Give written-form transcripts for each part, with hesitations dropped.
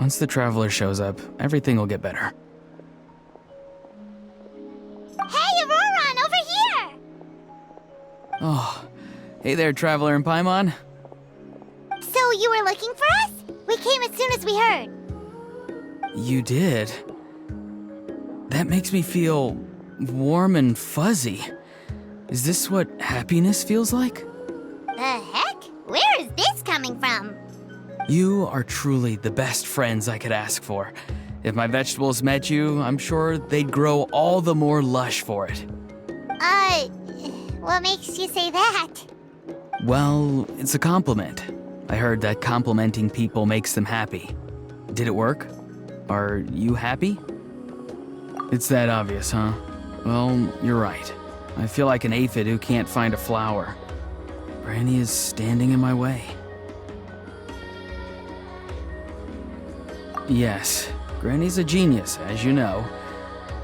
Once the traveler shows up, everything will get better. Hey, Auroron, over here! Oh, hey there, traveler in Paimon. So you were looking for us? We came as soon as we heard. You did? That makes me feel warm and fuzzy. Is this what happiness feels like? The heck? Where is this coming from? You are truly the best friends I could ask for. If my vegetables met you, I'm sure they'd grow all the more lush for it. What makes you say that? Well, it's a compliment. I heard that complimenting people makes them happy. Did it work? Are you happy? It's that obvious, huh? Well, you're right. I feel like an aphid who can't find a flower. Granny is standing in my way. Yes, Granny's a genius, as you know.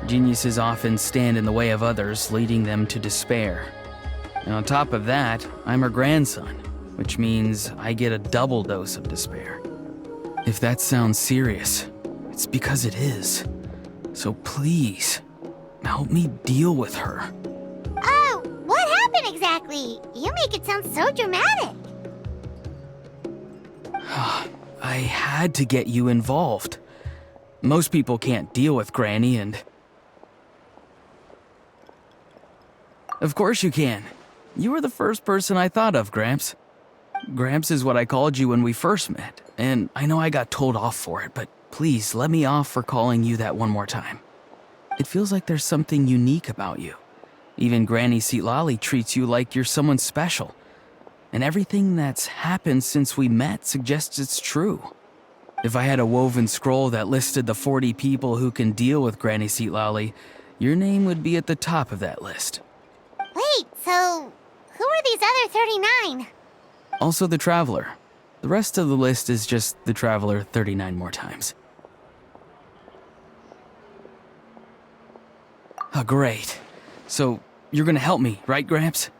Geniuses often stand in the way of others, leading them to despair. And on top of that, I'm her grandson, which means I get a double dose of despair. If that sounds serious, it's because it is. So please, help me deal with her. Oh, what happened exactly? You make it sound so dramatic. I had to get you involved. Most people can't deal with Granny and... Of course you can. You were the first person I thought of, Gramps. Gramps is what I called you when we first met, and I know I got told off for it, but please let me off for calling you that one more time. It feels like there's something unique about you. Even Granny Seatlali treats you like you're someone special. And everything that's happened since we met suggests it's true. If I had a woven scroll that listed the 40 people who can deal with Granny Seatlali, your name would be at the top of that list. Wait, so who are these other 39? Also the Traveler. The rest of the list is just the Traveler 39 more times. Oh, great. So, you're gonna help me, right, Gramps?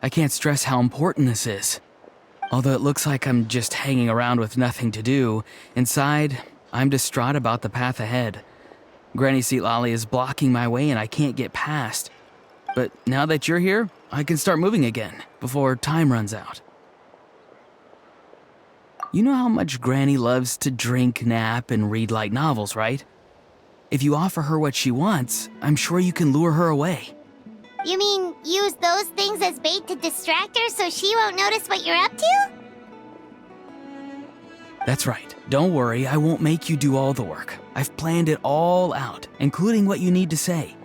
I can't stress how important this is. Although it looks like I'm just hanging around with nothing to do, inside, I'm distraught about the path ahead. Granny Seatlali is blocking my way and I can't get past. But now that you're here, I can start moving again, before time runs out. You know how much Granny loves to drink, nap, and read light novels, right? If you offer her what she wants, I'm sure you can lure her away. You mean use those things as bait to distract her so she won't notice what you're up to? That's right. Don't worry, I won't make you do all the work. I've planned it all out, including what you need to say.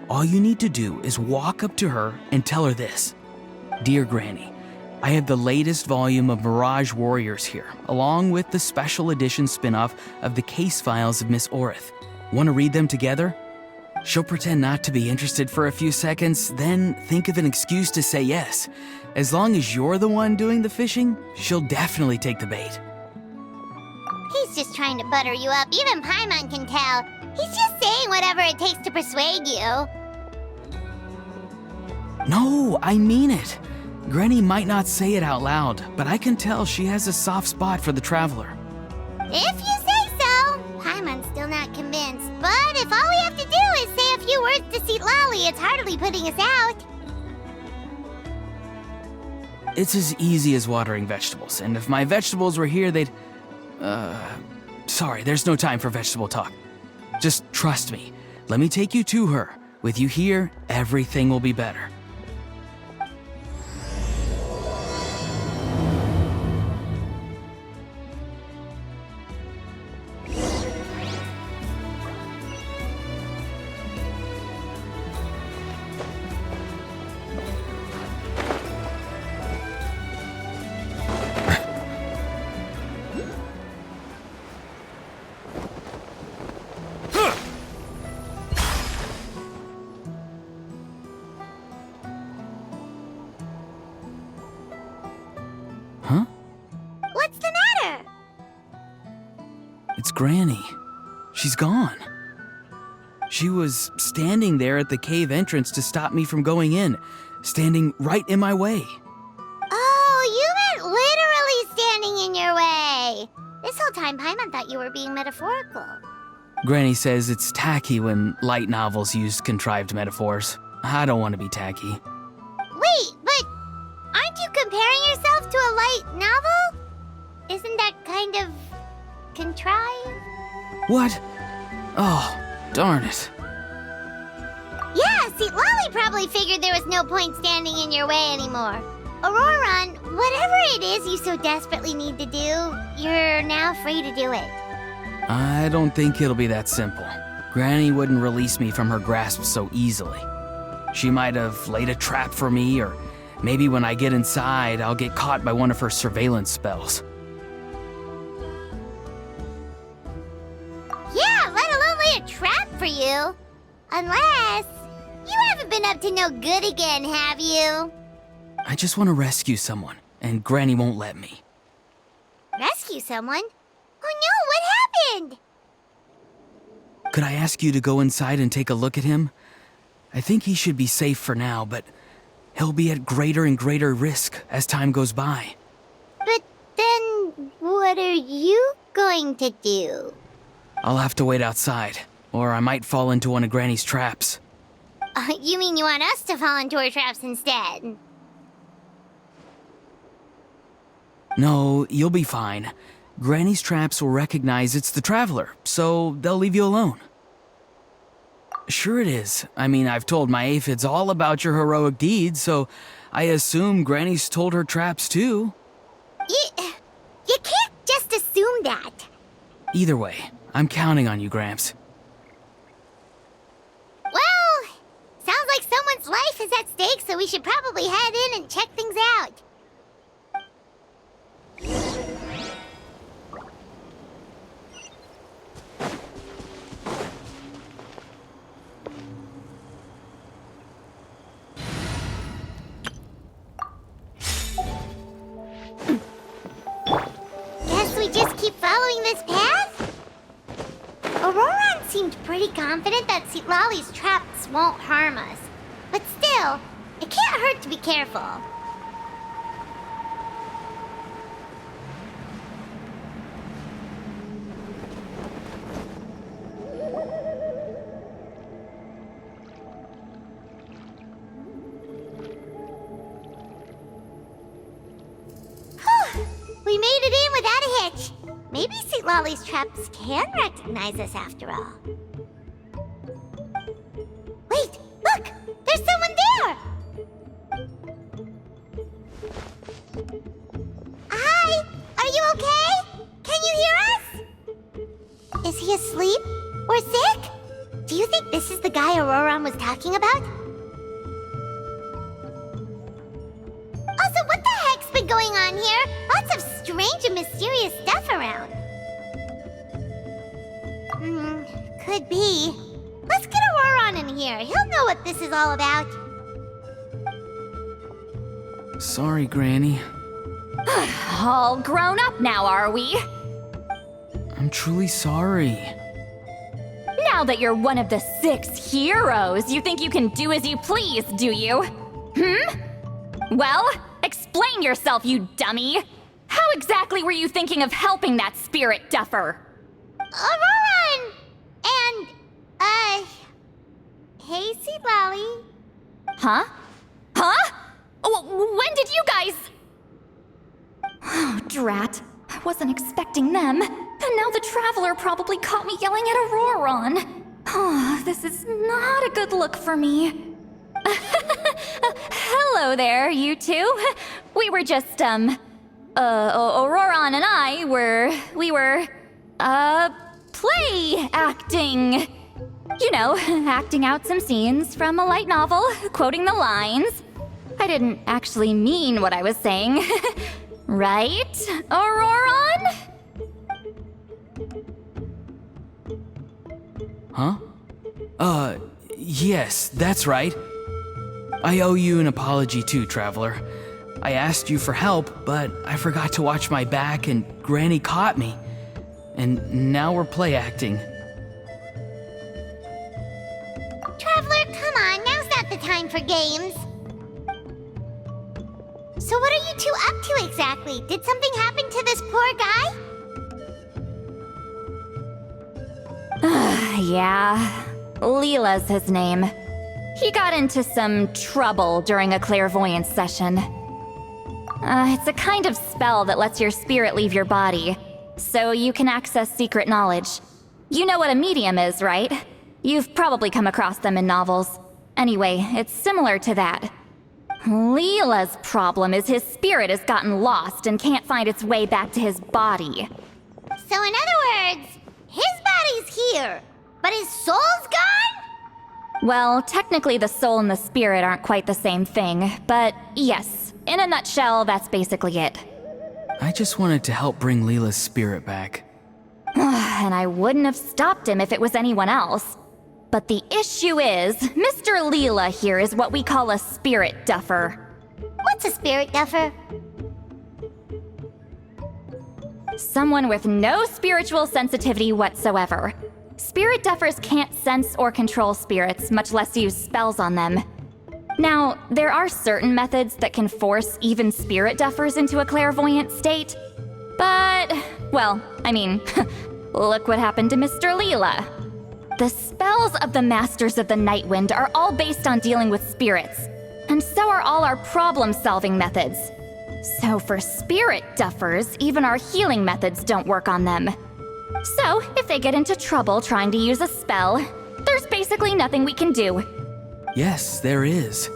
All you need to do is walk up to her and tell her this. Dear Granny, I have the latest volume of Mirage Warriors here, along with the special edition spin-off of the case files of Miss Orith. Want to read them together? She'll pretend not to be interested for a few seconds, then think of an excuse to say yes. As long as you're the one doing the fishing, she'll definitely take the bait. He's just trying to butter you up. Even Paimon can tell. He's just saying whatever it takes to persuade you. No, I mean it. Granny might not say it out loud, but I can tell she has a soft spot for the Traveler. If you say so. Paimon's still not convinced, but if all we have to do is say a few words to Seatlali, it's hardly putting us out. It's as easy as watering vegetables, and if my vegetables were here, they'd... Sorry, there's no time for vegetable talk. Just trust me. Let me take you to her. With you here, everything will be better. Huh? What's the matter? It's Granny. She's gone. She was standing there at the cave entrance to stop me from going in, standing right in my way. Oh, you meant literally standing in your way. This This whole time, Paimon thought you were being metaphorical. Granny says it's tacky when light novels use contrived metaphors. I don't want to be tacky. Wait, but aren't you comparing yourself to a light novel? Isn't that kind of contrived? What? Oh, darn it. Yeah, see, Lolly probably figured there was no point standing in your way anymore. Auroron, whatever it is you so desperately need to do, you're now free to do it. I don't think it'll be that simple. Granny wouldn't release me from her grasp so easily. She might have laid a trap for me, or maybe when I get inside, I'll get caught by one of her surveillance spells. Yeah, let alone lay a trap for you. Unless you haven't been up to no good again, have you? I just want to rescue someone, and Granny won't let me. Rescue someone? Oh no, what happened? Could I ask you to go inside and take a look at him? I think he should be safe for now, but he'll be at greater and greater risk as time goes by. But then, what are you going to do? I'll have to wait outside, or I might fall into one of Granny's traps. You mean you want us to fall into her traps instead? No, you'll be fine. Granny's traps will recognize it's the Traveler, so they'll leave you alone. Sure it is. I mean, I've told my aphids all about your heroic deeds, so I assume Granny's told her traps too. You can't just assume that. Either way, I'm counting on you, Gramps. Well, sounds like someone's life is at stake, so we should probably head in and check things out. Guess we just keep following this path? Auroron seemed pretty confident that Lolly's traps won't harm us. But still, it can't hurt to be careful. We made it in without a hitch. Maybe St. Lolly's traps can recognize us after all. Wait, look! There's someone there! Hi! Are you okay? Can you hear us? Is he asleep? Or sick? Do you think this is the guy Auroron was talking about? Also, what the heck's been going on here? Lots of strange and mysterious stuff around. Could be. Let's get Auroron in here. He'll know what this is all about. Sorry, Granny. All grown up now, are we? I'm truly sorry. Now that you're one of the 6 heroes, you think you can do as you please, do you? Well, explain yourself, you dummy! How exactly were you thinking of helping that spirit duffer? Auroron! And, hey, Seed Lolly. Huh? When did you guys... Oh, drat. I wasn't expecting them. And now the Traveler probably caught me yelling at Auroron. Oh, this is not a good look for me. Hello there, you two. We were just, Auroron and I we were, play acting. You know, acting out some scenes from a light novel, quoting the lines. I didn't actually mean what I was saying. Right, Auroron? Huh? Yes, that's right. I owe you an apology too, Traveler. I asked you for help, but I forgot to watch my back and Granny caught me. And now we're play acting. Traveler, come on. Now's not the time for games. So what are you two up to exactly? Did something happen to this poor guy? Yeah, Leela's his name. He got into some trouble during a clairvoyance session. It's a kind of spell that lets your spirit leave your body, so you can access secret knowledge. You know what a medium is, right? You've probably come across them in novels. Anyway, it's similar to that. Leela's problem is his spirit has gotten lost and can't find its way back to his body. So in other words, his body's here, but his soul's gone? Well, technically the soul and the spirit aren't quite the same thing, but yes, in a nutshell, that's basically it. I just wanted to help bring Leela's spirit back. And I wouldn't have stopped him if it was anyone else. But the issue is, Mr. Leela here is what we call a spirit duffer. What's a spirit duffer? Someone with no spiritual sensitivity whatsoever. Spirit duffers can't sense or control spirits, much less use spells on them. Now, there are certain methods that can force even spirit duffers into a clairvoyant state. But, well, I mean, look what happened to Mr. Leela. The spells of the Masters of the Nightwind are all based on dealing with spirits, and so are all our problem-solving methods. So for spirit duffers, even our healing methods don't work on them. So, if they get into trouble trying to use a spell, there's basically nothing we can do. Yes, there is.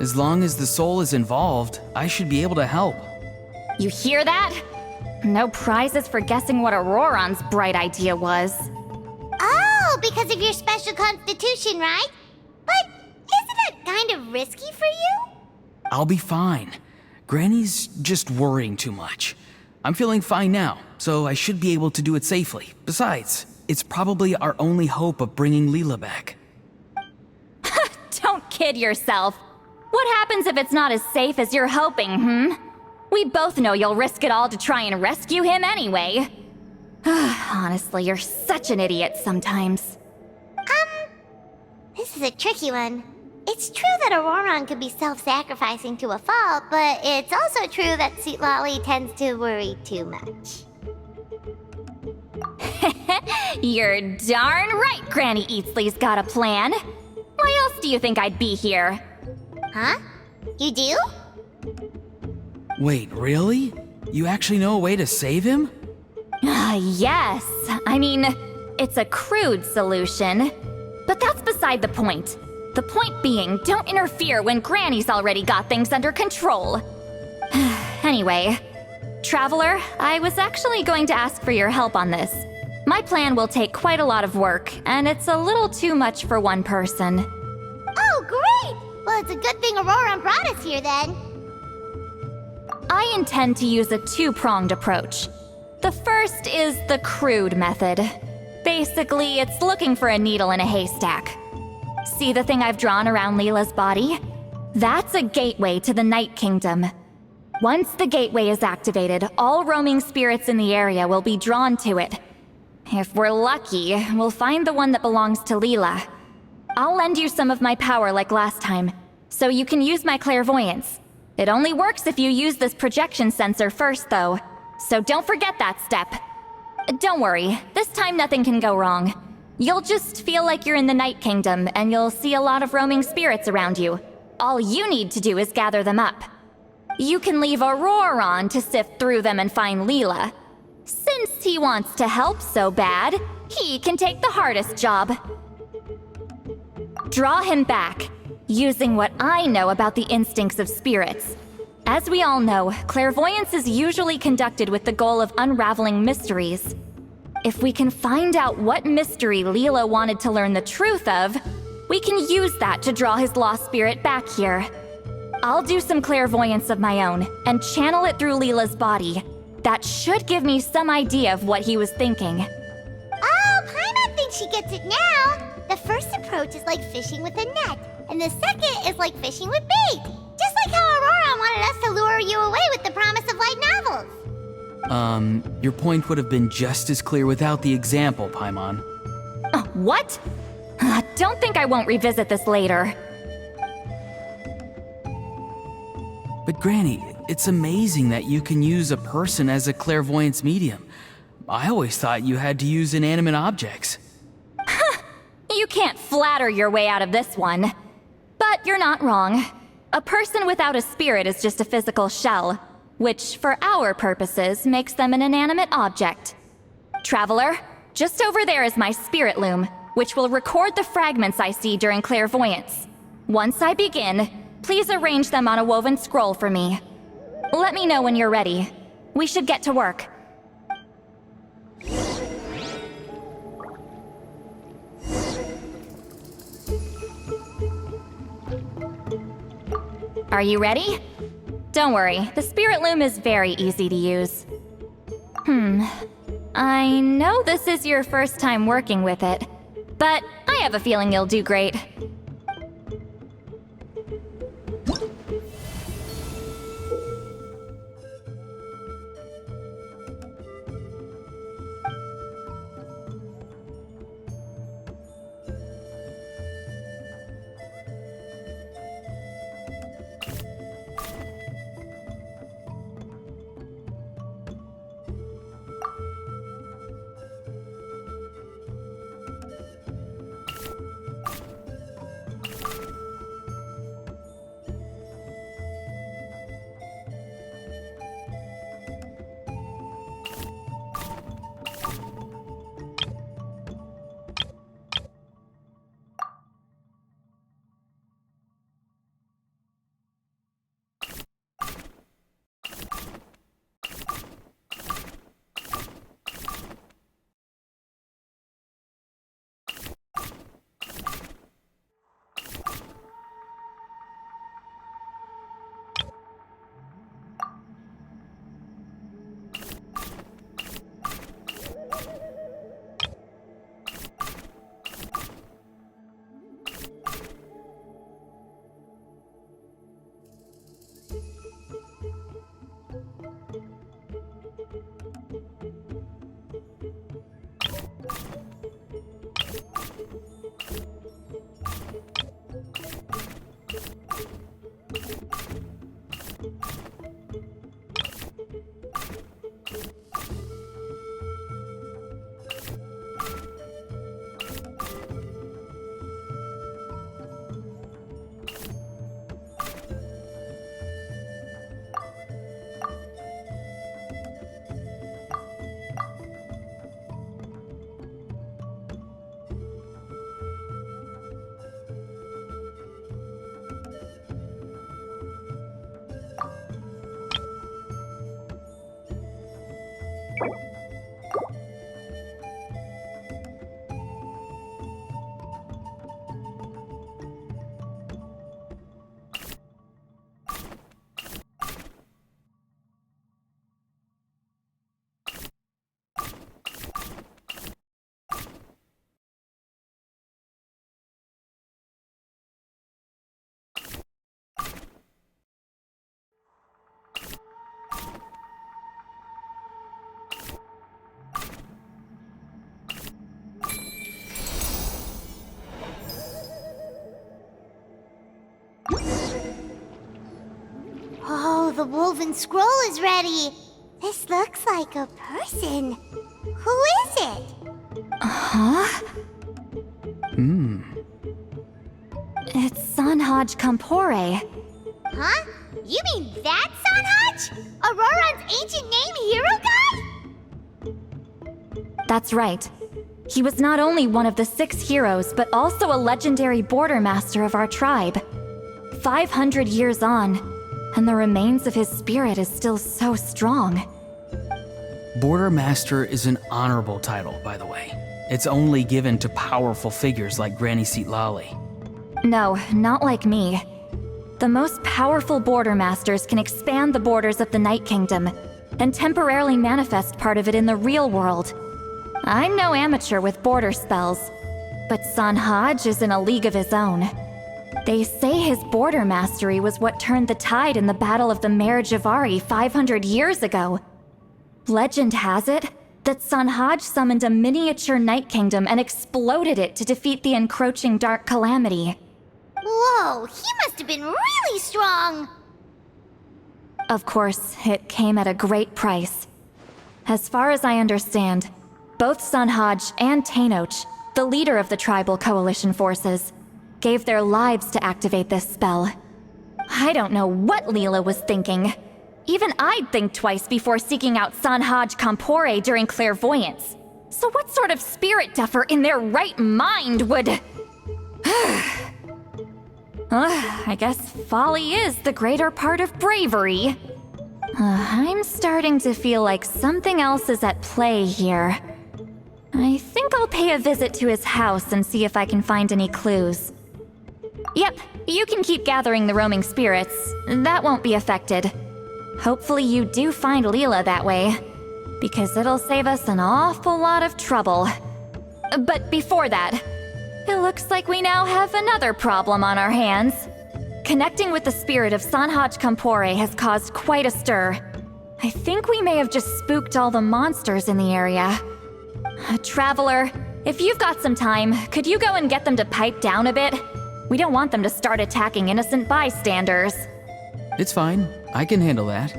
As long as the soul is involved, I should be able to help. You hear that? No prizes for guessing what Auroron's bright idea was. Oh, because of your special constitution, right? But isn't it kind of risky for you? I'll be fine. Granny's just worrying too much. I'm feeling fine now, so I should be able to do it safely. Besides, it's probably our only hope of bringing Leela back. Don't kid yourself. What happens if it's not as safe as you're hoping, We both know you'll risk it all to try and rescue him anyway. Honestly, you're such an idiot sometimes. This is a tricky one. It's true that Auroron could be self-sacrificing to a fault, but it's also true that Sweet Lolly tends to worry too much. You're darn right Granny Eatsley's got a plan. Why else do you think I'd be here? Huh? You do? Wait, really? You actually know a way to save him? Yes. I mean, it's a crude solution. But that's beside the point. The point being, don't interfere when Granny's already got things under control. Anyway, Traveler, I was actually going to ask for your help on this. My plan will take quite a lot of work, and it's a little too much for one person. Oh, great! Well, it's a good thing Auroron brought us here then. I intend to use a two-pronged approach. The first is the crude method. Basically, it's looking for a needle in a haystack. See the thing I've drawn around Leela's body? That's a gateway to the Night Kingdom. Once the gateway is activated, all roaming spirits in the area will be drawn to it. If we're lucky, we'll find the one that belongs to Leela. I'll lend you some of my power like last time, so you can use my clairvoyance. It only works if you use this projection sensor first, though, so don't forget that step. Don't worry, this time nothing can go wrong. You'll just feel like you're in the Night Kingdom, and you'll see a lot of roaming spirits around you. All you need to do is gather them up. You can leave Auroron to sift through them and find Leela. Since he wants to help so bad, he can take the hardest job. Draw him back, using what I know about the instincts of spirits. As we all know, clairvoyance is usually conducted with the goal of unraveling mysteries. If we can find out what mystery Leela wanted to learn the truth of, we can use that to draw his lost spirit back here. I'll do some clairvoyance of my own and channel it through Leela's body. That should give me some idea of what he was thinking. Oh, Paimon thinks she gets it now. The first approach is like fishing with a net, and the second is like fishing with bait. Just like how Auroron wanted us to lure you away with the promise of light novels. Your point would have been just as clear without the example, Paimon. What? Don't think I won't revisit this later. But Granny, it's amazing that you can use a person as a clairvoyance medium. I always thought you had to use inanimate objects. You can't flatter your way out of this one. But you're not wrong. A person without a spirit is just a physical shell, which, for our purposes, makes them an inanimate object. Traveler, just over there is my spirit loom, which will record the fragments I see during clairvoyance. Once I begin, please arrange them on a woven scroll for me. Let me know when you're ready. We should get to work. Are you ready? Don't worry, the spirit loom is very easy to use. I know this is your first time working with it, but I have a feeling you'll do great. Oh, the woven scroll is ready. This looks like a person. Who is it? Huh? It's Sanhaj Kampore. Huh? You mean that Sanhaj? Auroran's ancient name hero guy? That's right. He was not only one of the 6 heroes, but also a legendary border master of our tribe. 500 years on, and the remains of his spirit is still so strong. Border Master is an honorable title, by the way. It's only given to powerful figures like Granny Seatlali. No, not like me. The most powerful border masters can expand the borders of the Night Kingdom and temporarily manifest part of it in the real world. I'm no amateur with border spells, but Sanhaj is in a league of his own. They say his border mastery was what turned the tide in the Battle of the Mare Javari 500 years ago. Legend has it that Sanhaj summoned a miniature Night Kingdom and exploded it to defeat the encroaching Dark Calamity. Whoa, he must have been really strong! Of course, it came at a great price. As far as I understand, both Sanhaj and Tainoch, the leader of the tribal coalition forces, gave their lives to activate this spell. I don't know what Leela was thinking. Even I'd think twice before seeking out Sanhaj Kampore during clairvoyance. So what sort of spirit duffer in their right mind would... I guess folly is the greater part of bravery. I'm starting to feel like something else is at play here. I think I'll pay a visit to his house and see if I can find any clues. Yep, you can keep gathering the roaming spirits. That won't be affected. Hopefully you do find Leela that way, because it'll save us an awful lot of trouble. But before that, it looks like we now have another problem on our hands. Connecting with the spirit of Sanhaj Kampore has caused quite a stir. I think we may have just spooked all the monsters in the area. Traveler, if you've got some time, could you go and get them to pipe down a bit? We don't want them to start attacking innocent bystanders. It's fine. I can handle that.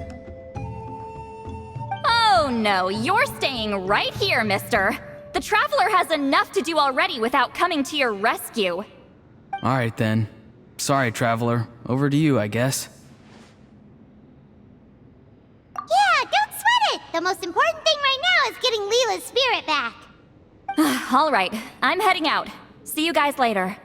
Oh no, you're staying right here, mister. The Traveler has enough to do already without coming to your rescue. Alright then. Sorry, Traveler. Over to you, I guess. Yeah, don't sweat it! The most important thing right now is getting Leela's spirit back. Alright, I'm heading out. See you guys later.